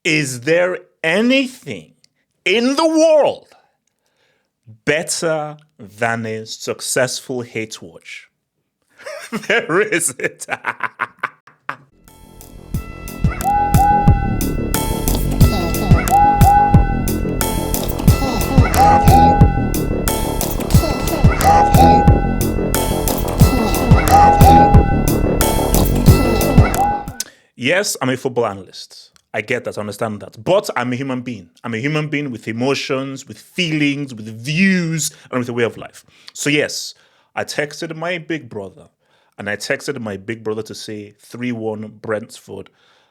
Is there anything in the world better than a successful hate watch? There isn't. Yes, I'm a football analyst. I get that, I understand that. But I'm a human being. I'm a human being with emotions, with feelings, with views, and with a way of life. So yes, I texted my big brother, and I texted my big brother to say 3-1 Brentford,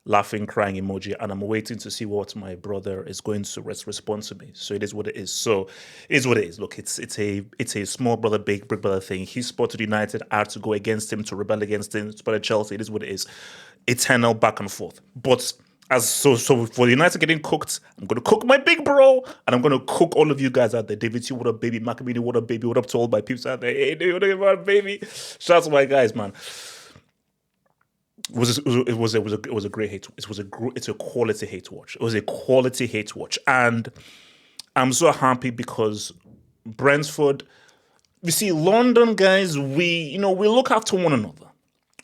laughing, crying emoji, and I'm waiting to see what my brother is going to respond to me. So it is what it is. So it is what it is. Look, it's a small brother, big brother thing. He supported United. I had to go against him, to rebel against him. Supported Chelsea. It is what it is. Eternal back and forth. But so for United getting cooked, I'm gonna cook my big bro, and I'm gonna cook all of you guys out there. David T, what up, baby? Macamini, what up, baby? What up to all my peeps out there? Hey, dude, what up, baby? Shout out to my guys, man. It was a great hate. It's a quality hate watch. It was a quality hate watch, and I'm so happy because Brentford. You see, London guys, we look after one another.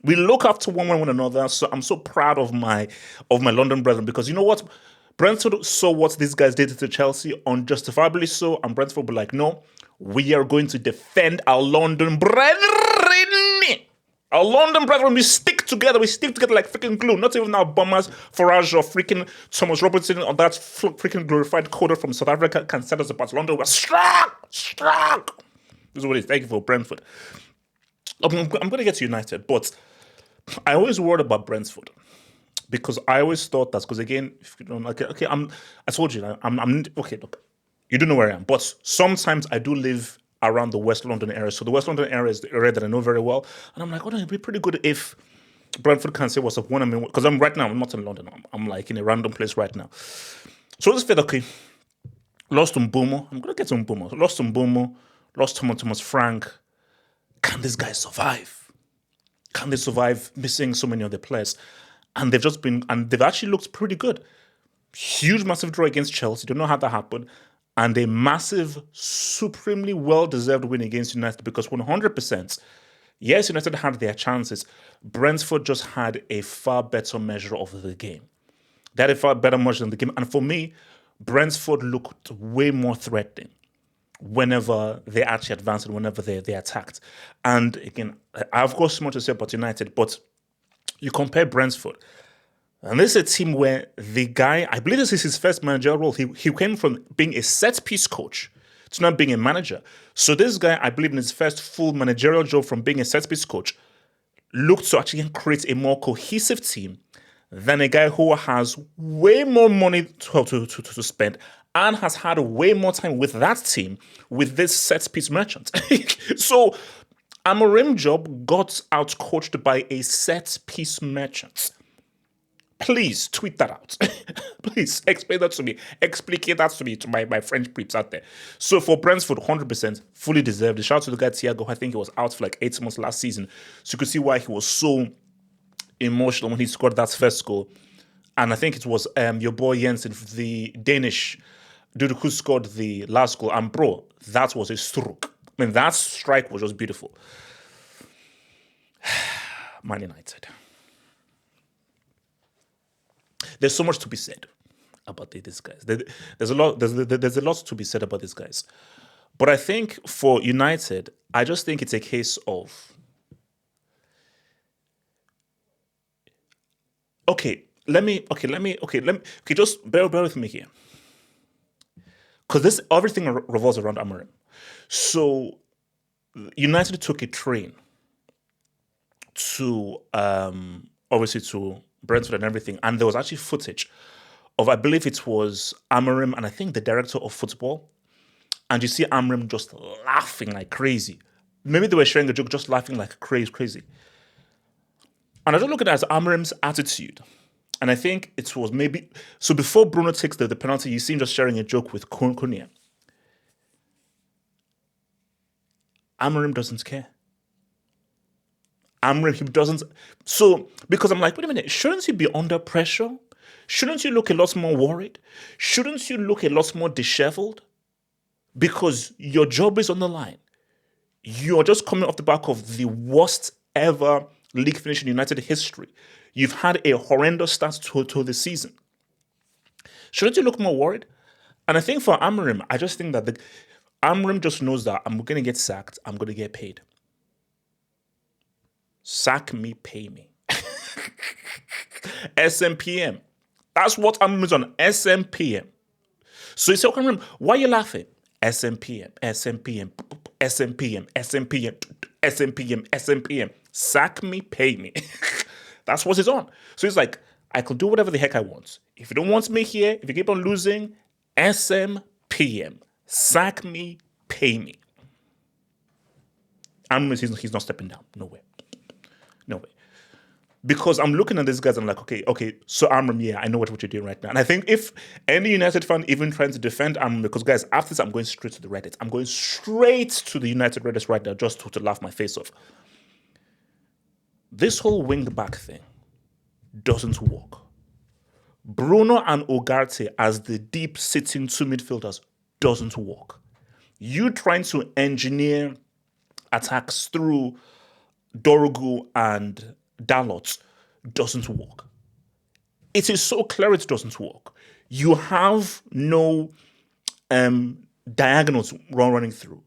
We look after one another. So I'm so proud of my London brethren, because you know what? Brentford saw what these guys did to Chelsea, unjustifiably so, and Brentford will be like, no, we are going to defend our London brethren. Our London brethren, we stick together like freaking glue. Not even our bombers, Farage or freaking Thomas Robertson or that freaking glorified coder from South Africa can set us apart. London, we're strong. This is what it is. Thank you for Brentford. I'm going to get to United, but I always worried about Brentford because I always thought that's because, again, if you don't, okay, I told you, I'm okay. Look, you don't know where I am, but sometimes I do live around the West London area. So the West London area is the area that I know very well, and I'm like, oh, it'd be pretty good if Brentford can say what's up when I'm in, because I'm not in London. I'm like in a random place right now. So I just feel okay. Lost Mbumo. I'm gonna get to Mbumo. Lost Mbumo. Lost Thomas Frank. Can these guys survive? Can they survive missing so many of their players? And they've actually looked pretty good. Huge, massive draw against Chelsea. Don't know how that happened. And a massive, supremely well-deserved win against United, because 100%, yes, United had their chances. Brentford just had a far better measure of the game. They had a far better measure of the game. And for me, Brentford looked way more threatening whenever they actually advanced and whenever they attacked. And again, I've got so much to say about United, but you compare Brentford, and this is a team where the guy, I believe this is his first managerial role. He came from being a set-piece coach to now being a manager. So this guy, I believe in his first full managerial job from being a set-piece coach, looked to actually create a more cohesive team than a guy who has way more money to spend and has had way more time with that team, with this set-piece merchant. So Amorim job got out-coached by a set-piece merchant. Please tweet that out. Please explain that to me. Explicate that to me, to my French peeps out there. So for Brentford, 100% fully deserved. Shout out to the guy Thiago. I think he was out for like 8 months last season. So you could see why he was so emotional when he scored that first goal. And I think it was your boy Jensen, the Danish dude who scored the last goal. And bro, that was a stroke. I mean, that strike was just beautiful. Man United. There's so much to be said about these guys. There's a lot to be said about these guys. But I think for United, I just think it's a case of, just bear with me here. Because everything revolves around Amorim. So United took a train to obviously to Brentford and everything, and there was actually footage of, I believe it was Amorim and I think the director of football, and you see Amorim just laughing like crazy. Maybe they were sharing a joke, just laughing like crazy. And I just look at it as Amorim's attitude, and I think it was maybe, so before Bruno takes the penalty, you see him just sharing a joke with Cunha. Amorim doesn't care. Amorim, he doesn't. So, because I'm like, wait a minute, shouldn't he be under pressure? shouldn't you look a lot more worried? Shouldn't you look a lot more disheveled? Because your job is on the line. You're just coming off the back of the worst ever league finish in United history. You've had a horrendous start to the season. Shouldn't you look more worried? And I think for Amorim, I just think that Amorim just knows that I'm going to get sacked. I'm going to get paid. Sack me, pay me. SMPM. That's what Amorim's on. SMPM. So you say, okay, Amorim, why are you laughing? SMPM, SMPM, SMPM, SMPM, SMPM, SMPM. Sack me, pay me. That's what it's on. So it's like, I can do whatever the heck I want. If you don't want me here, if you keep on losing, SMPM. Sack me, pay me. He's not stepping down. No way. No way. Because I'm looking at these guys, I'm like, okay, so Amorim, yeah, I know what you're doing right now. And I think if any United fan even trying to defend Amorim, because guys, after this, I'm going straight to the Reddit. I'm going straight to the United Reddit right now just to laugh my face off. This whole wing back thing doesn't work. Bruno and Ugarte as the deep sitting two midfielders doesn't work. You trying to engineer attacks through Dorgu and Dalot doesn't work. It is so clear it doesn't work. You have no diagonals running through.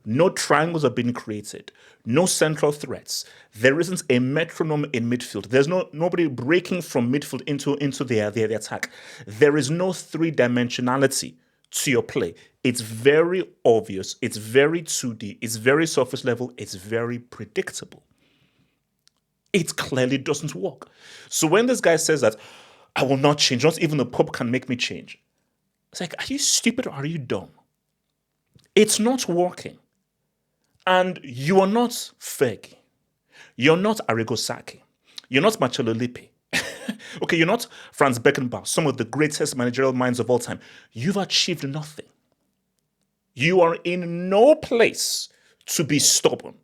No triangles are being created. No central threats. There isn't a metronome in midfield. There's nobody breaking from midfield into the attack. There is no three-dimensionality to your play. It's very obvious. It's very 2D. It's very surface level. It's very predictable. It clearly doesn't work. So when this guy says that, I will not change, not even the Pope can make me change. It's like, are you stupid or are you dumb? It's not working. And you are not Fergie. You're not Arrigo Sacchi. You're not Marcello Lippi. Okay, you're not Franz Beckenbauer, some of the greatest managerial minds of all time. You've achieved nothing. You are in no place to be stubborn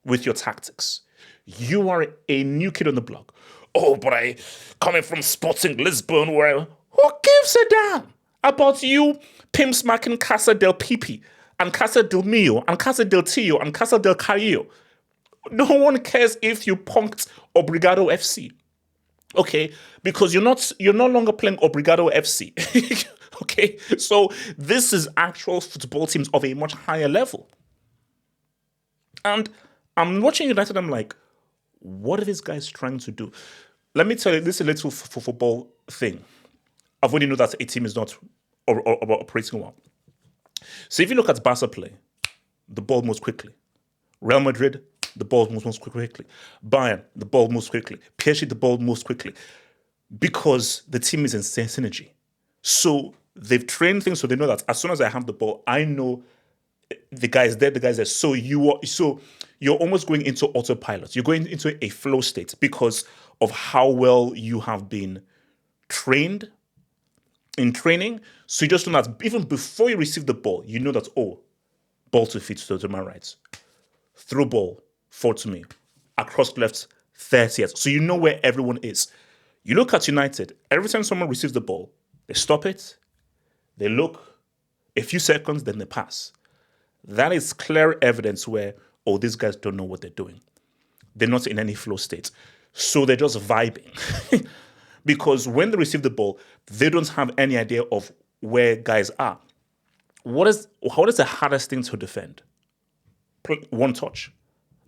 with your tactics. You are a new kid on the block. Oh, but I coming from Sporting Lisbon, where who gives a damn about you pimp smacking Casa del Pipi and Casa del Mio and Casa del Tio and Casa del Carillo? No one cares if you punked Obrigado FC. Okay, because you're no longer playing Obrigado FC. Okay, so this is actual football teams of a much higher level. And I'm watching United, I'm like, what are these guys trying to do? Let me tell you, this is a little football thing. I've already know that a team is not operating well. So if you look at Barca play, the ball moves quickly. Real Madrid, the ball moves quickly. Bayern, the ball moves quickly. PSG, the ball moves quickly. Because the team is in synergy. So they've trained things so they know that as soon as I have the ball, I know the guy's there, the guy's there. So you're almost going into autopilot. You're going into a flow state because of how well you have been trained in training. So you just know that even before you receive the ball, you know that, oh, ball to feet to my right. Through ball, forward to me. Across left, 30 yards. So you know where everyone is. You look at United, every time someone receives the ball, they stop it, they look a few seconds, then they pass. That is clear evidence where, oh, these guys don't know what they're doing. They're not in any flow state. So they're just vibing. Because when they receive the ball, they don't have any idea of where guys are. What is the hardest thing to defend? One touch.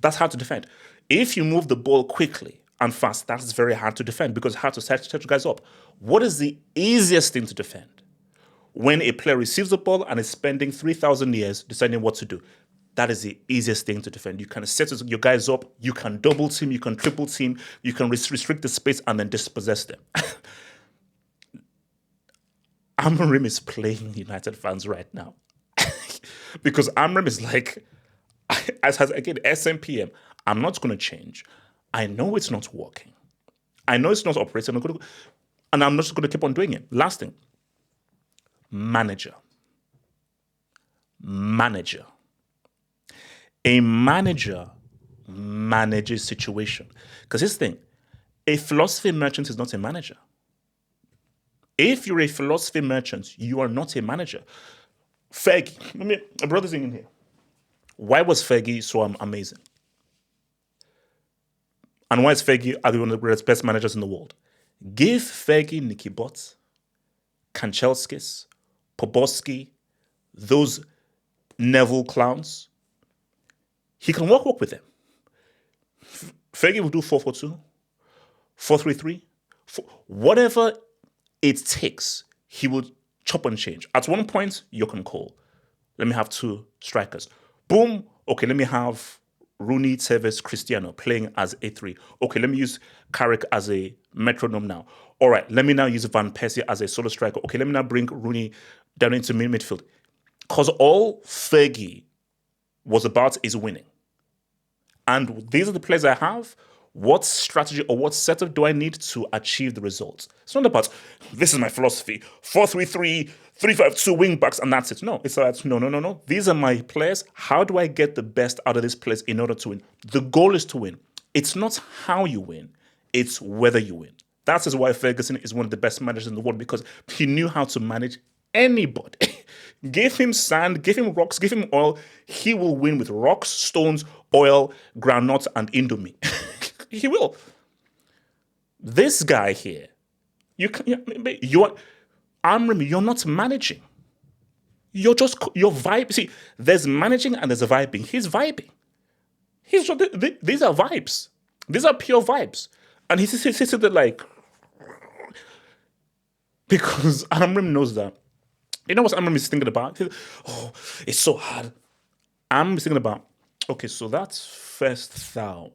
That's hard to defend. If you move the ball quickly and fast, that's very hard to defend because it's hard to set guys up. What is the easiest thing to defend? When a player receives the ball and is spending 3,000 years deciding what to do. That is the easiest thing to defend. You can set your guys up, you can double team, you can triple team, you can restrict the space and then dispossess them. Amorim is playing United fans right now. Because Amorim is like, again, SMPM, I'm not going to change. I know it's not working. I know it's not operating. And I'm just going to keep on doing it. Last thing. Manager. A manager manages situation. Because this thing, a philosophy merchant is not a manager. If you're a philosophy merchant, you are not a manager. Fergie, I brought this thing in here. Why was Fergie so amazing? And why is Fergie one of the greatest best managers in the world? Give Fergie Nicky Butt, Kanchelskis, Poborski, those Neville clowns. He can work with them. Fergie will do 4-4-2, 4-3-3, whatever it takes, he would chop and change. At one point, you can call, let me have two strikers. Boom, okay, let me have Rooney, Tevez, Cristiano playing as a 3. Okay, let me use Carrick as a metronome now. All right, let me now use Van Persie as a solo striker. Okay, let me now bring Rooney down into midfield. Because all Fergie was about is winning. And these are the players I have. What strategy or what setup do I need to achieve the results? It's not about, this is my philosophy, 4-3-3, 3-5-2 wing backs, and that's it. No, it's like, no. These are my players. How do I get the best out of these players in order to win? The goal is to win. It's not how you win, it's whether you win. That is why Ferguson is one of the best managers in the world, because he knew how to manage anybody. Give him sand, give him rocks, give him oil. He will win with rocks, stones, oil, groundnuts, and Indomie. He will. This guy here, you're not managing. You're vibing. See, there's managing and there's a vibing. He's vibing. These are vibes. These are pure vibes. And he's sitting there like, because Amorim knows that. You know what Amorim is thinking about? Oh, it's so hard. Amorim is thinking about, okay, so that's first thou.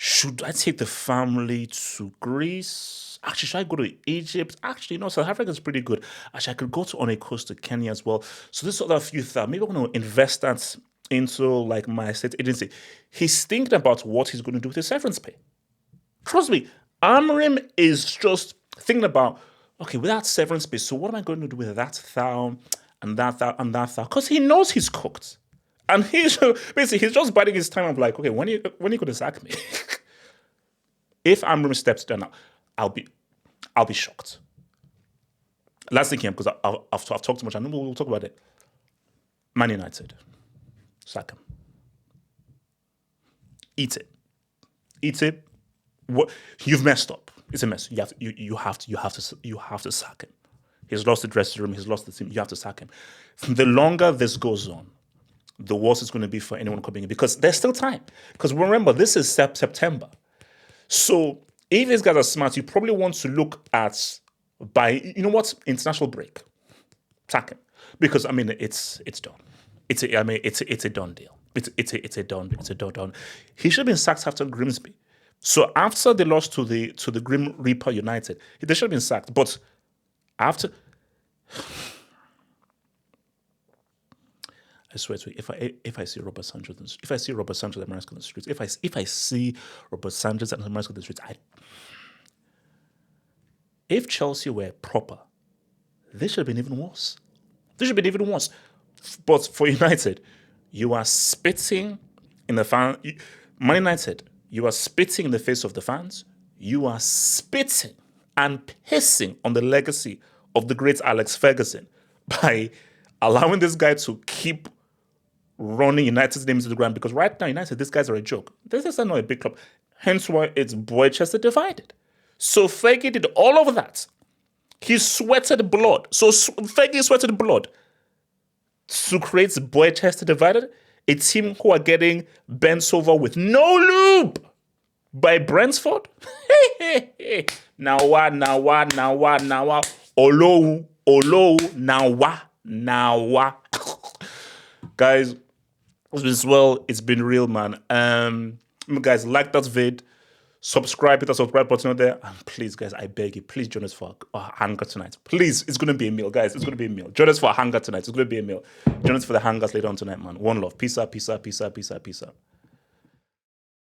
Should I take the family to Greece? Actually, should I go to Egypt? Actually, no, South Africa is pretty good. Actually, I could go on a coast to Kenya as well. So this other few thoughts. Maybe I'm going to invest that into like my estate agency. He's thinking about what he's going to do with his severance pay. Trust me, Amorim is just thinking about, okay, with that severance pay, so what am I going to do with that thou and that thou and that thou? Because he knows he's cooked. And he's just biding his time of like, okay, when are you going to sack me? If Amorim steps down now, I'll be shocked. Last thing here, because I've talked too much. I know we'll talk about it. Man United, sack him. Eat it. What you've messed up. It's a mess. You have to sack him. He's lost the dressing room. He's lost the team. You have to sack him. The longer this goes on, the worse it's going to be for anyone coming in, because there's still time. Because remember, this is September. So if these guys are smart, you probably want to look at international break. Sack him. Because it's done. It's a done deal. It's a done. He should have been sacked after Grimsby. So after they lost to the Grim Reaper United, they should have been sacked. But after, I swear to you, if I see Robert Sanchez, if I see Robert Sanchez and Maresca on the streets, if I see Robert Sanchez and Maresca on the streets, if Chelsea were proper, this should have been even worse. But for United, you are spitting in the fan. Man United, you are spitting in the face of the fans. You are spitting and pissing on the legacy of the great Alex Ferguson by allowing this guy to keep running United's name into the ground. Because right now, United, these guys are a joke. This is not a big club. Hence why it's Boychester divided. So Fergie did all of that. He sweated blood. So Fergie sweated blood to create Boychester divided, a team who are getting bent over with no lube by Brentford. Now what? Olo, now what? Guys, it's been real, man. Guys, like that vid, subscribe, hit the subscribe button there, and please, guys, I beg you, please join us for a hangout tonight. Please, it's gonna be a meal, guys. It's gonna be a meal. Join us for a hangout tonight. It's gonna be a meal. Join us for the hangouts later on tonight, man. One love. Peace out.